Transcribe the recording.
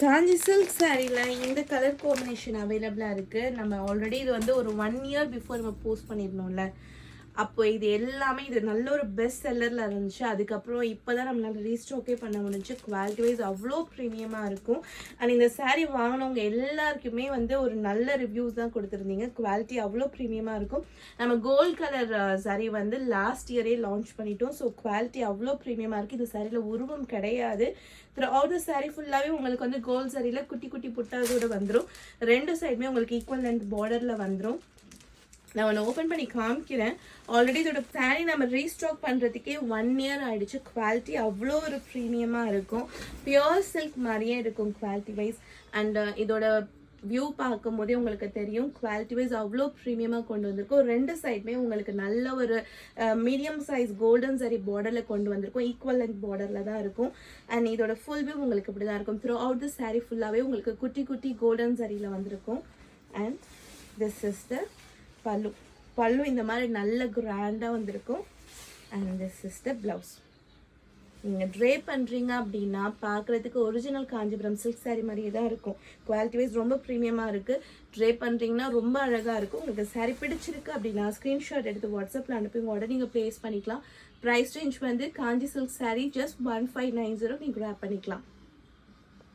காஞ்சி silk சாரியில் இந்த colour combination அவைலபிளாக இருக்குது. நம்ம ஆல்ரெடி இது வந்து ஒரு 1 இயர் பிஃபோர் நம்ம போஸ்ட் பண்ணியிருந்தோம்ல, அப்போ இது எல்லாமே இது நல்ல ஒரு பெஸ்ட் செல்லரில் இருந்துச்சு. அதுக்கப்புறம் இப்போ தான் நம்மளால் ரீஸ்டாக்கே பண்ண முடிஞ்சு. குவாலிட்டி வைஸ் அவ்வளோ ப்ரீமியமாக இருக்கும். அண்ட் இந்த சாரீ வாங்கினவங்க எல்லாருக்குமே வந்து ஒரு நல்ல ரிவ்யூஸ் தான் கொடுத்துருந்தீங்க. குவாலிட்டி அவ்வளோ ப்ரீமியமாக இருக்கும். நம்ம கோல்ட் கலர் சாரீ வந்து லாஸ்ட் இயரே லான்ச் பண்ணிட்டோம். ஸோ குவாலிட்டி அவ்வளோ ப்ரீமியமாக இருக்குது. இந்த சாரியில் உருவம் கிடையாது. த்ரூ அவுட் த சாரீ ஃபுல்லாகவே உங்களுக்கு வந்து கோல்ட் சாரியில் குட்டி குட்டி புட்டாதோடு வந்துடும். 2 சைடுமே உங்களுக்கு ஈக்குவல் லென்த் பார்டரில் வந்துடும். நான் ஒன்று ஓப்பன் பண்ணி காமிக்கிறேன். ஆல்ரெடி இதோட சாரீ நம்ம ரீஸ்டாக் பண்ணுறதுக்கே 1 இயர் ஆகிடுச்சு. குவாலிட்டி அவ்வளோ ஒரு ப்ரீமியமாக இருக்கும். பியோர் சில்க் மாதிரியே இருக்கும் குவாலிட்டி வைஸ். அண்ட் இதோட வியூ பார்க்கும் போதே உங்களுக்கு தெரியும் குவாலிட்டி வைஸ் அவ்வளோ ப்ரீமியமாக கொண்டு வந்திருக்கும். 2 சைடுமே உங்களுக்கு நல்ல ஒரு மீடியம் சைஸ் கோல்டன் சாரி பார்டரில் கொண்டு வந்திருக்கும். ஈக்குவல் லென்த் பார்டரில் தான் இருக்கும். அண்ட் இதோட ஃபுல் வியூ உங்களுக்கு இப்படி தான் இருக்கும். த்ரூ அவுட் த சாரீ ஃபுல்லாகவே உங்களுக்கு குட்டி குட்டி கோல்டன் சாரியில் வந்திருக்கும். அண்ட் திஸ் இஸ் த பல்லு இந்த மாதிரி நல்ல கிராண்டாக வந்திருக்கும். And this is the blouse. நீங்கள் ட்ரே பண்ணுறீங்க அப்படின்னா பார்க்குறதுக்கு ஒரிஜினல் காஞ்சிபுரம் சில்க் சாரீ மாதிரியே தான் இருக்கும். குவாலிட்டி வைஸ் ரொம்ப ப்ரீமியமாக இருக்குது. ட்ரே பண்ணுறீங்கன்னா ரொம்ப அழகாக இருக்கும். உங்களுக்கு சாரீ பிடிச்சிருக்கு அப்படின்னா ஸ்க்ரீன்ஷாட் எடுத்து வாட்ஸ்அப்பில் அனுப்பி உடனே நீங்கள் ப்ளேஸ் பண்ணிக்கலாம். ப்ரைஸ் ரேஞ்ச் வந்து காஞ்சி சில்க் சாரீ ஜஸ்ட் 1590 நீங்கள் கிராப் பண்ணிக்கலாம்.